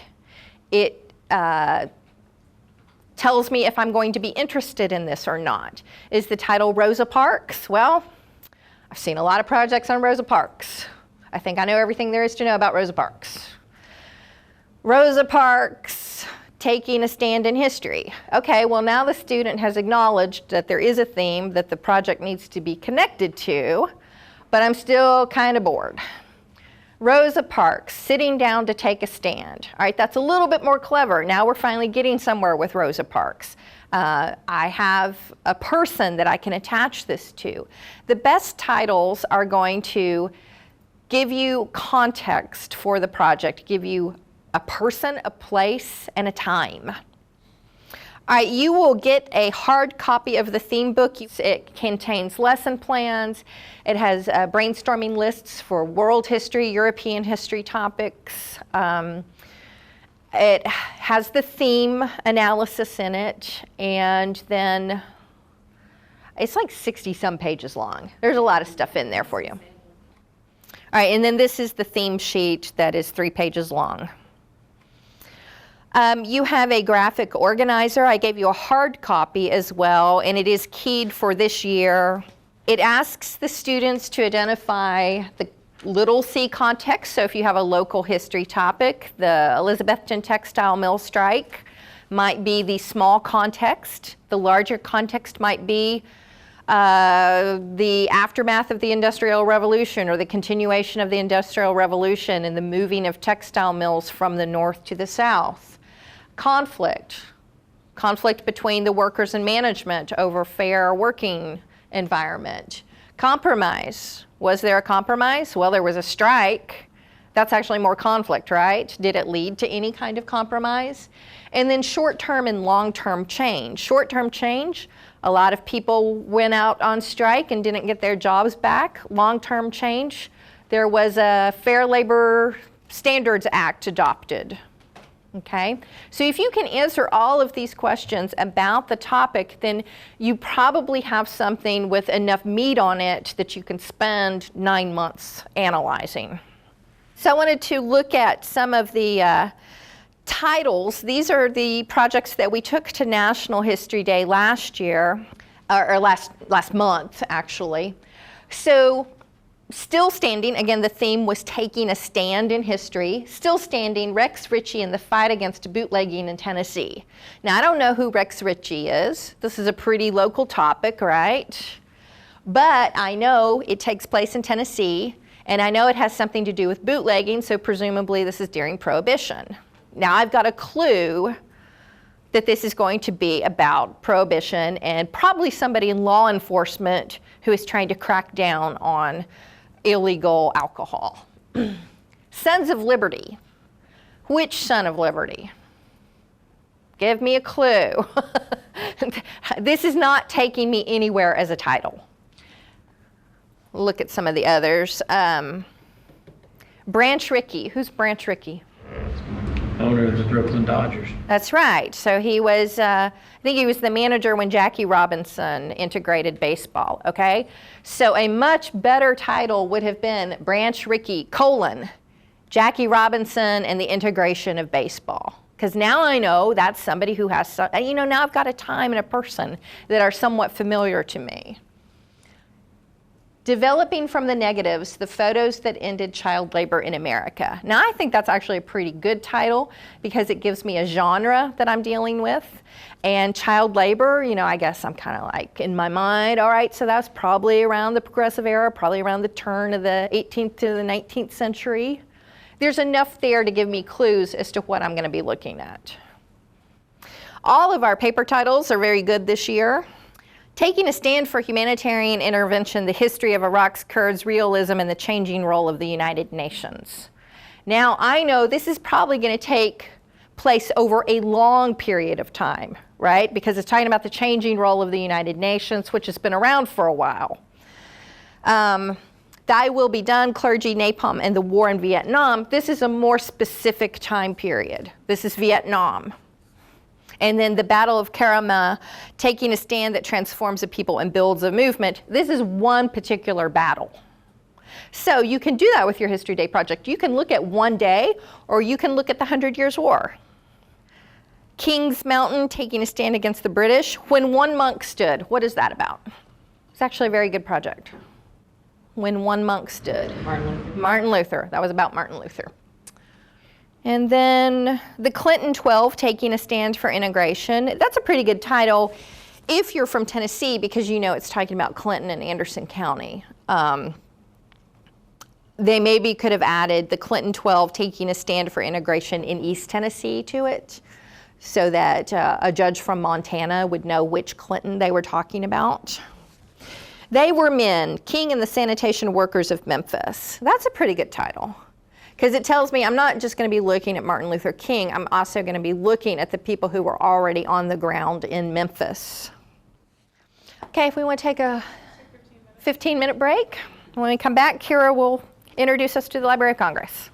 It tells me if I'm going to be interested in this or not. Is the title Rosa Parks? Well, I've seen a lot of projects on Rosa Parks. I think I know everything there is to know about Rosa Parks. Rosa Parks taking a stand in history. Okay, well now the student has acknowledged that there is a theme that the project needs to be connected to, but I'm still kind of bored. Rosa Parks, sitting down to take a stand. All right, that's a little bit more clever. Now we're finally getting somewhere with Rosa Parks. I have a person that I can attach this to. The best titles are going to give you context for the project, give you a person, a place, and a time. All right, you will get a hard copy of the theme book. It contains lesson plans. It has brainstorming lists for world history, European history topics. It has the theme analysis in it, and then it's like 60-some pages long. There's a lot of stuff in there for you. All right, and then this is the theme sheet that is 3 pages long. You have a graphic organizer. I gave you a hard copy as well, and it is keyed for this year. It asks the students to identify the little c context. So if you have a local history topic, the Elizabethton textile mill strike might be the small context. The larger context might be the aftermath of the Industrial Revolution or the continuation of the Industrial Revolution and the moving of textile mills from the north to the south. Conflict between the workers and management over fair working environment. Compromise, was there a compromise? Well, there was a strike. That's actually more conflict, right? Did it lead to any kind of compromise? And then short-term and long-term change. Short-term change, a lot of people went out on strike and didn't get their jobs back. Long-term change, there was a Fair Labor Standards Act adopted. Okay, so if you can answer all of these questions about the topic, then you probably have something with enough meat on it that you can spend 9 months analyzing. So I wanted to look at some of the titles. These are the projects that we took to National History Day last year, or last month actually. So still standing, again, the theme was taking a stand in history. Still standing, Rex Ritchie and the fight against bootlegging in Tennessee. Now, I don't know who Rex Ritchie is. This is a pretty local topic, right? But I know it takes place in Tennessee, and I know it has something to do with bootlegging, so presumably this is during Prohibition. Now, I've got a clue that this is going to be about prohibition and probably somebody in law enforcement who is trying to crack down on illegal alcohol. Sons of Liberty. Which Son of Liberty? Give me a clue. This is not taking me anywhere as a title. Look at some of the others. Branch Rickey. Who's Branch Rickey? Owner of the Brooklyn Dodgers. That's right. So he was, I think he was the manager when Jackie Robinson integrated baseball, okay? So a much better title would have been Branch Rickey, Jackie Robinson and the integration of baseball. Because now I know that's somebody who has, now I've got a time and a person that are somewhat familiar to me. Developing from the negatives, the photos that ended child labor in America. Now I think that's actually a pretty good title because it gives me a genre that I'm dealing with. And child labor, I guess I'm kind of like in my mind, all right, so that's probably around the Progressive Era, probably around the turn of the 18th to the 19th century. There's enough there to give me clues as to what I'm going to be looking at. All of our paper titles are very good this year. Taking a Stand for Humanitarian Intervention, the History of Iraq's Kurds, Realism, and the Changing Role of the United Nations. Now, I know this is probably going to take place over a long period of time, right? Because it's talking about the changing role of the United Nations, which has been around for a while. Thy Will Be Done, Clergy, Napalm, and the War in Vietnam. This is a more specific time period. This is Vietnam. And then the Battle of Karama, Taking a Stand that Transforms a People and Builds a Movement. This is one particular battle. So you can do that with your History Day project. You can look at one day, or you can look at the 100 Years' War. King's Mountain, Taking a Stand Against the British. When One Monk Stood. What is that about? It's actually a very good project. When One Monk Stood. Martin Luther. That was about Martin Luther. And then the Clinton 12, Taking a Stand for Integration. That's a pretty good title if you're from Tennessee because it's talking about Clinton and Anderson County. They maybe could have added the Clinton 12, Taking a Stand for Integration in East Tennessee to it so that a judge from Montana would know which Clinton they were talking about. They Were Men, King and the Sanitation Workers of Memphis. That's a pretty good title. Because it tells me I'm not just going to be looking at Martin Luther King, I'm also going to be looking at the people who were already on the ground in Memphis. Okay, if we want to take a 15-minute break, when we come back, Kira will introduce us to the Library of Congress.